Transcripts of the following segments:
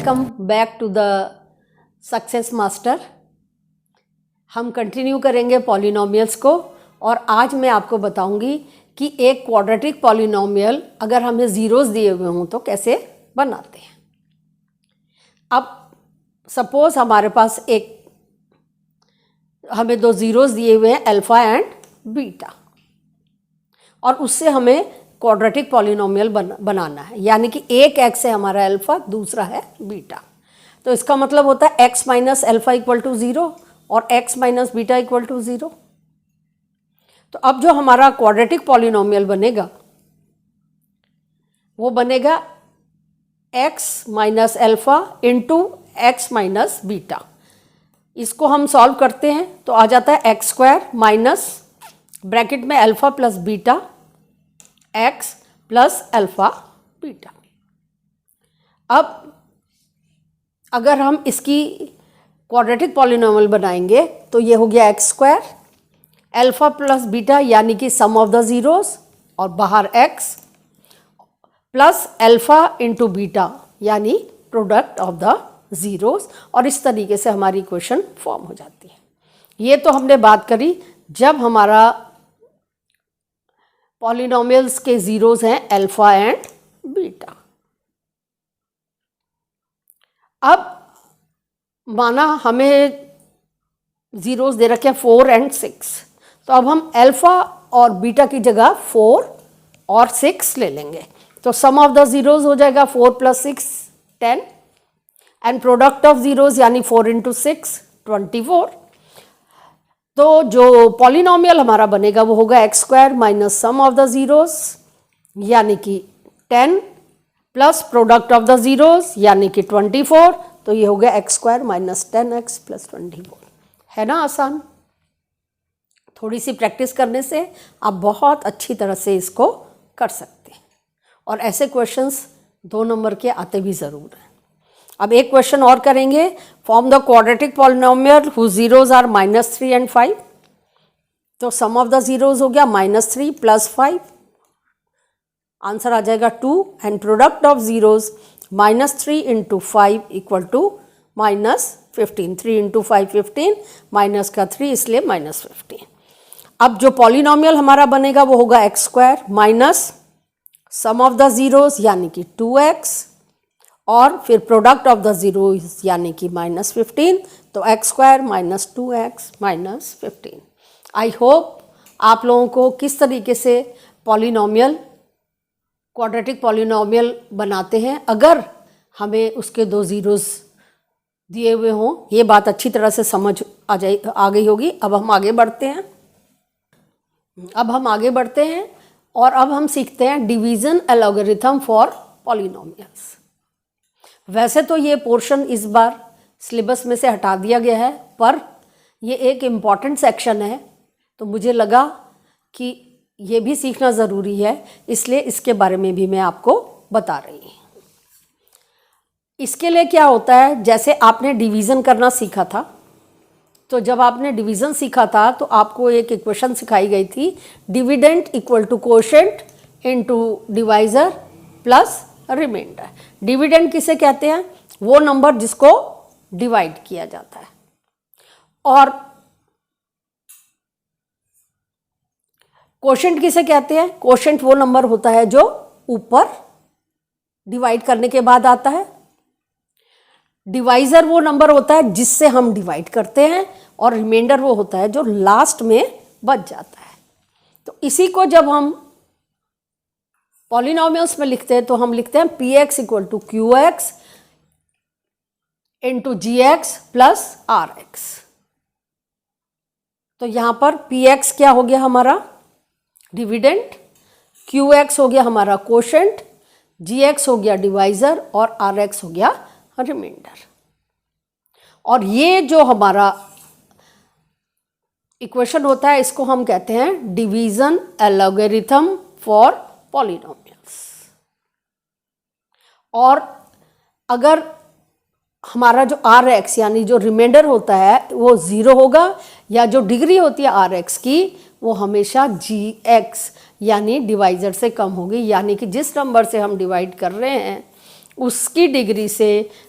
Welcome back to the success master. हम continue करेंगे polynomials को और आज मैं आपको बताऊंगी कि एक क्वाड्रेटिक पॉलिनोमियल अगर हमें ज़ीरोज़ दिए हुए हों तो कैसे बनाते हैं। अब सपोज़ हमारे पास हमें दो ज़ीरोज़ दिए हुए हैं अल्फ़ा एंड बीटा और उससे हमें क्वाड्रेटिक पॉलिनोमियल बनाना है, यानी कि एक एक्स है हमारा अल्फ़ा, दूसरा है बीटा। तो इसका मतलब होता है x minus alpha equal to 0 और x minus beta equal to 0। तो अब जो हमारा क्वाड्रेटिक पॉलिनोमियल बनेगा वो बनेगा x minus alpha into x minus beta. इसको हम सॉल्व करते हैं तो आ जाता है एक्स स्क्वायर माइनस ब्रैकेट में alpha plus beta x plus alpha beta. अब अगर हम इसकी क्वाड्रेटिक पॉलिनोमियल बनाएंगे तो ये हो गया x square alpha plus beta यानी कि सम ऑफ द ज़ीरोज़ और बाहर x plus alpha into beta यानी प्रोडक्ट ऑफ द ज़ीरोज़, और इस तरीके से हमारी इक्वेशन फॉर्म हो जाती है। ये तो हमने बात करी जब हमारा पॉलिनोमियल्स के ज़ीरोज़ हैं अल्फ़ा एंड बीटा। अब माना हमें ज़ीरोज़ दे रखे हैं 4 एंड 6, तो अब हम अल्फ़ा और बीटा की जगह 4 और 6 ले लेंगे। तो सम ऑफ द ज़ीरोज़ हो जाएगा 4 plus 6 10 and product of zeros यानी 4 इंटू 6 24। तो जो पॉलिनोमियल हमारा बनेगा वो होगा x square minus sum of the zeros यानी कि 10 plus product of the zeros यानी कि 24। तो ये हो गया x square minus 10x plus 24। है ना आसान? थोड़ी सी प्रैक्टिस करने से आप बहुत अच्छी तरह से इसको कर सकते हैं और ऐसे क्वेश्चंस 2 नंबर के आते भी ज़रूर हैं। अब एक क्वेश्चन और करेंगे, form the quadratic polynomial whose zeroes are -3 and 5। तो सम ऑफ द ज़ीरोज़ हो गया -3 प्लस 5, आंसर आ जाएगा 2 and product of zeroes -3 into 5 equal to -15। 3 into 5 15, minus का 3 इसलिए -15। अब जो पॉलिनोमियल हमारा बनेगा वो होगा x square minus sum of the zeros यानी कि 2x और फिर प्रोडक्ट ऑफ द ज़ीरोज़ यानी कि -15। तो x square minus 2x minus 15। I hope आप लोगों को किस तरीके से पॉलिनोमियल क्वाड्रेटिक पॉलिनोमियल बनाते हैं अगर हमें उसके 2 ज़ीरोज़ दिए हुए हों, ये बात अच्छी तरह से समझ आ गई होगी। अब हम आगे बढ़ते हैं और अब हम सीखते हैं डिवीज़न एलॉगरिथम फॉर पॉलिनोमियल्स। वैसे तो ये पोर्शन इस बार सिलेबस में से हटा दिया गया है, पर ये एक इम्पॉर्टेंट सेक्शन है तो मुझे लगा कि ये भी सीखना ज़रूरी है, इसलिए इसके बारे में भी मैं आपको बता रही हूँ। इसके लिए क्या होता है, जैसे आपने डिवीज़न करना सीखा था, तो जब आपने डिवीज़न सीखा था तो आपको एक इक्वेशन सिखाई गई थी, dividend equal to quotient into divisor plus remainder. Dividend किसे कहते हैं? वो नंबर जिसको डिवाइड किया जाता है, और कोशेंट किसे कहते हैं? कोशेंट वो नंबर होता है जो ऊपर डिवाइड करने के बाद आता है। डिवाइज़र वो नंबर होता है जिससे हम डिवाइड करते हैं, और रिमाइंडर वो होता है जो लास्ट में बच जाता है। तो इसी को जब हम पॉलिनोमियल्स में लिखते हैं तो हम लिखते हैं px equal to qx into gx plus rx। तो यहाँ पर px क्या हो गया हमारा? डिविडेंड, qx हो गया हमारा कोशेंट, gx हो गया डिवाइज़र और rx हो गया रिमाइंडर। और ये जो हमारा इक्वेशन होता है इसको हम कहते हैं डिवीज़न एलॉगरिथम फॉर पॉलिनोमियल्स। और अगर हमारा जो rx यानी जो रिमाइंडर होता है वो 0 होगा, या जो डिग्री होती है rx की वो हमेशा gx यानी डिवाइज़र से कम होगी, यानी कि जिस नंबर से हम डिवाइड कर रहे हैं उसकी डिग्री से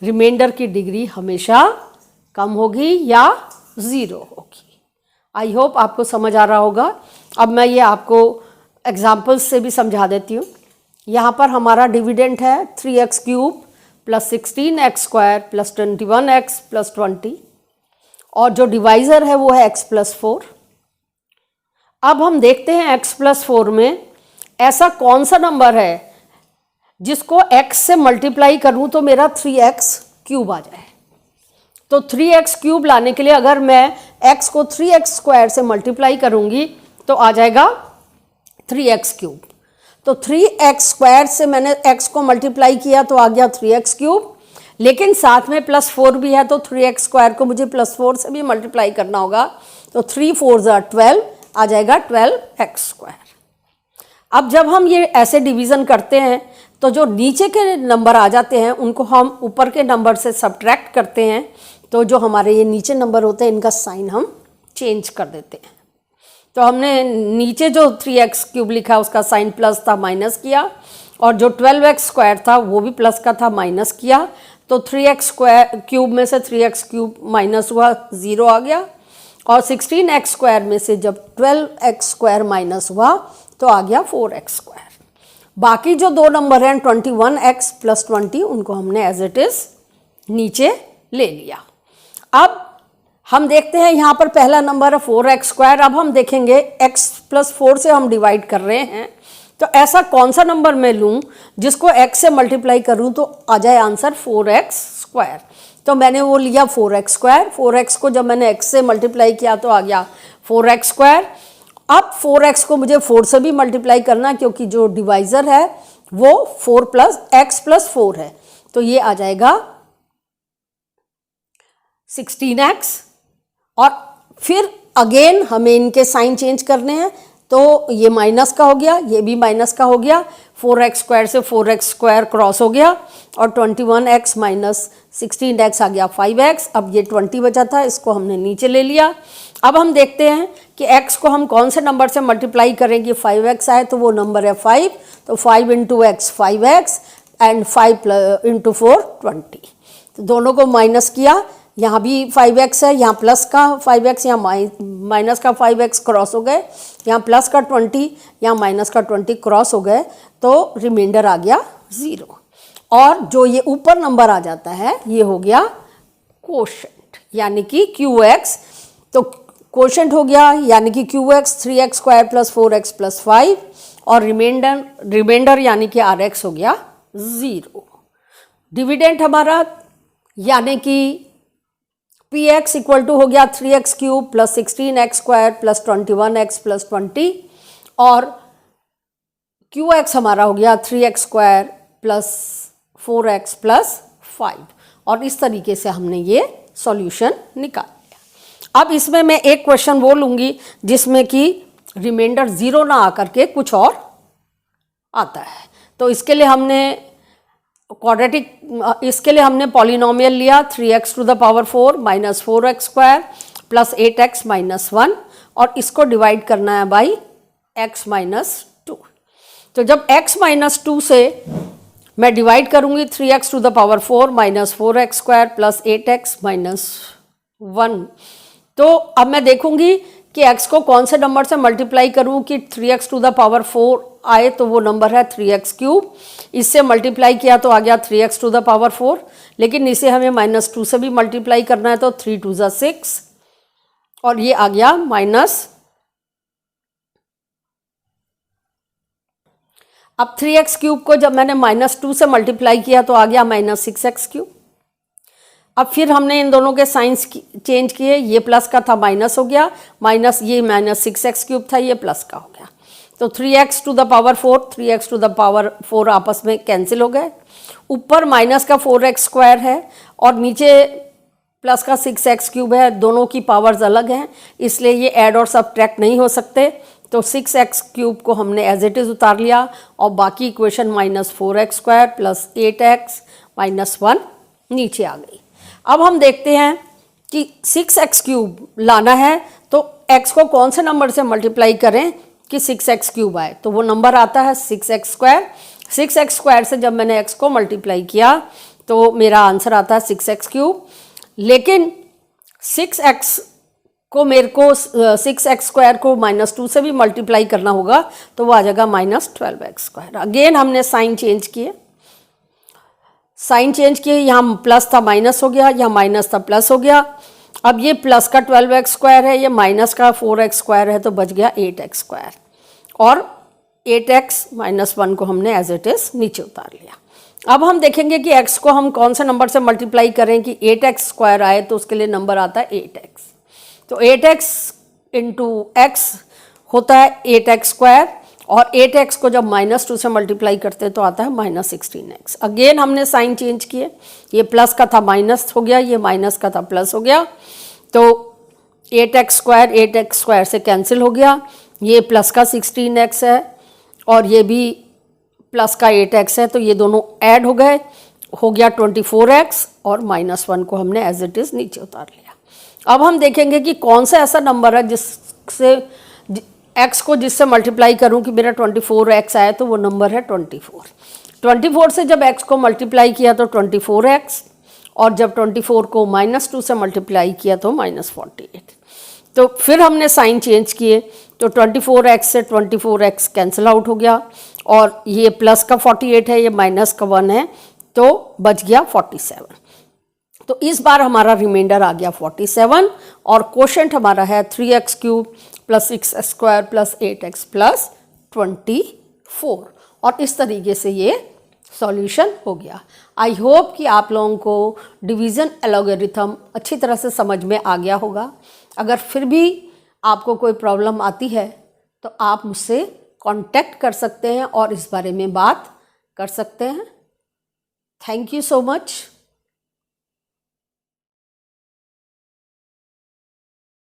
रिमाइंडर की डिग्री हमेशा कम होगी या ज़ीरो होगी। आई होप आपको समझ आ रहा होगा। अब मैं ये आपको एग्जाम्पल्स से भी समझा देती हूँ। यहाँ पर हमारा डिविडेंड है 3x cube plus 16x² plus 21x plus 20 और जो डिवाइज़र है वो है x प्लस 4। अब हम देखते हैं x प्लस 4 में ऐसा कौन सा नंबर है जिसको x से मल्टीप्लाई करूँ तो मेरा 3x क्यूब आ जाए। तो 3x क्यूब लाने के लिए अगर मैं x को 3x² से मल्टीप्लाई करूँगी तो आ जाएगा 3x क्यूब। तो 3x² से मैंने x को मल्टीप्लाई किया तो आ गया 3x क्यूब, लेकिन साथ में प्लस 4 भी है तो 3x² को मुझे प्लस 4 से भी मल्टीप्लाई करना होगा। तो 3 4 12 आ जाएगा 12x²। अब जब हम ये ऐसे डिवीज़न करते हैं तो जो नीचे के नंबर आ जाते हैं उनको हम ऊपर के नंबर से सब्ट्रैक्ट करते हैं, तो जो हमारे ये नीचे नंबर होते हैं इनका साइन हम चेंज कर देते हैं। तो हमने नीचे जो 3x क्यूब लिखा उसका साइन प्लस था, माइनस किया, और जो 12x² था वो भी प्लस का था, माइनस किया। तो 3x क्यूब में से 3x क्यूब माइनस हुआ, 0 आ गया, और 16x² में से जब 12x² माइनस हुआ तो आ गया 4x²। बाकी जो दो नंबर हैं 21x प्लस 20 उनको हमने एज इट इज़ नीचे ले लिया। अब हम देखते हैं यहाँ पर पहला नंबर है 4x²। अब हम देखेंगे x प्लस 4 से हम डिवाइड कर रहे हैं, तो ऐसा कौन सा नंबर मैं लूँ जिसको x से मल्टीप्लाई करूँ तो आ जाए आंसर 4x²। तो मैंने वो लिया 4x²। 4x को जब मैंने x से मल्टीप्लाई किया तो आ गया 4x²। अब 4x को मुझे 4 से भी मल्टीप्लाई करना क्योंकि जो डिवाइज़र है वो 4 प्लस x प्लस 4 है, तो ये आ जाएगा 16x। और फिर अगेन हमें इनके साइन चेंज करने हैं, तो ये माइनस का हो गया, ये भी माइनस का हो गया, 4x² से 4x² क्रॉस हो गया, और 21x माइनस 16x आ गया 5x। अब ये 20 बचा था, इसको हमने नीचे ले लिया। अब हम देखते हैं कि x को हम कौन से नंबर से मल्टीप्लाई करेंगे। 5x आए तो वो नंबर है 5, तो 5 into x 5x and 5 into 4 20। तो दोनों को माइनस किया, यहाँ भी 5x है, यहाँ प्लस का 5x, यहाँ माइनस का 5x क्रॉस हो गए, यहाँ प्लस का 20, यहाँ माइनस का 20 क्रॉस हो गए, तो रिमाइंडर आ गया 0। और जो ये ऊपर नंबर आ जाता है ये हो गया कोशेंट यानी कि QX। तो कोशेंट हो गया यानी कि QX 3x² plus 4x plus 5, और रिमाइंडर यानी कि RX हो गया 0। डिविडेंड हमारा यानी कि PX इक्वल टू हो गया 3x cube plus 16x² plus 21x plus 20, और QX हमारा हो गया 3x² प्लस 4x प्लस 5। और इस तरीके से हमने ये सॉल्यूशन निकाल लिया। अब इसमें मैं एक क्वेश्चन वो लूँगी जिसमें कि रिमाइंडर 0 ना आकर के कुछ और आता है। तो इसके लिए हमने इसके लिए हमने पॉलिनोमियल लिया 3x to the power 4 minus 4x² plus 8x minus 1, और इसको डिवाइड करना है बाई x माइनस 2। तो जब x माइनस 2 से मैं डिवाइड करूंगी 3x to the power 4 minus 4x² plus 8x minus 1, तो अब मैं देखूंगी कि x को कौन से नंबर से मल्टीप्लाई करूं कि 3x टू द पावर 4 आए, तो वो नंबर है 3x क्यूब। इससे मल्टीप्लाई किया तो आ गया 3x टू द पावर 4, लेकिन इसे हमें माइनस 2 से भी मल्टीप्लाई करना है, तो 3 2 6, और ये आ गया माइनस। अब 3x क्यूब को जब मैंने माइनस 2 से मल्टीप्लाई किया तो आ गया माइनस 6x क्यूब। अब फिर हमने इन दोनों के साइंस चेंज किए, ये प्लस का था माइनस हो गया, माइनस ये माइनस 6x क्यूब था, ये प्लस का हो गया। तो 3x to the power 4 3x to the power 4 आपस में कैंसिल हो गए। ऊपर माइनस का 4x² है और नीचे प्लस का 6x क्यूब है, दोनों की पावर्स अलग हैं, इसलिए ये ऐड और सब्ट्रैक्ट नहीं हो सकते। तो 6x क्यूब को हमने एज इट इज़ उतार लिया, और बाकी equation minus 4x² plus 8x minus 1 नीचे आ गई। अब हम देखते हैं कि 6x क्यूब लाना है, तो x को कौन से नंबर से मल्टीप्लाई करें कि 6x क्यूब आए, तो वो नंबर आता है 6x²। 6x² से जब मैंने x को मल्टीप्लाई किया तो मेरा आंसर आता है 6x³। लेकिन 6x को मेरे को 6x² को -2 से भी मल्टीप्लाई करना होगा तो वो आ जाएगा -12x²। अगेन हमने साइन चेंज किए, यहाँ प्लस था माइनस हो गया, यहाँ माइनस था प्लस हो गया। अब ये प्लस का 12x² है, ये माइनस का 4x² है, तो बच गया 8x²। और 8x -1 को हमने एज इट इज़ नीचे उतार लिया। अब हम देखेंगे कि x को हम कौन से नंबर से मल्टीप्लाई करें कि 8x² आए, तो उसके लिए नंबर आता है 8x। तो 8x इंटू x होता है 8x², और 8x को जब -2 से मल्टीप्लाई करते हैं तो आता है -16x। अगेन हमने साइन चेंज किए, ये प्लस का था माइनस हो गया, ये माइनस का था प्लस हो गया। तो 8x² से कैंसिल हो गया, ये प्लस का 16x है और ये भी प्लस का 8x है, तो ये दोनों ऐड हो गए, हो गया 24x, और -1 को हमने एज इट इज़ नीचे उतार लिया। अब हम देखेंगे कि कौन सा ऐसा नंबर है जिससे x को जिससे मल्टीप्लाई करूं कि मेरा 24x आए, तो वो नंबर है 24। 24 से जब x को मल्टीप्लाई किया तो 24x, और जब 24 को -2 से मल्टीप्लाई किया तो -48। तो फिर हमने साइन चेंज किए, तो 24x से 24x कैंसिल आउट हो गया, और ये प्लस का 48 है, ये माइनस का 1 है, तो बच गया 47। तो इस बार हमारा रिमाइंडर आ गया 47, और क्वोशंट हमारा है 3x³ + 6x² + 8x + 24। और इस तरीके से ये सॉल्यूशन हो गया। आई होप कि आप लोगों को डिवीज़न एलोगेरिथम अच्छी तरह से समझ में आ गया होगा। अगर फिर भी आपको कोई प्रॉब्लम आती है तो आप मुझसे कांटेक्ट कर सकते हैं और इस बारे में बात कर सकते हैं। Thank you so much.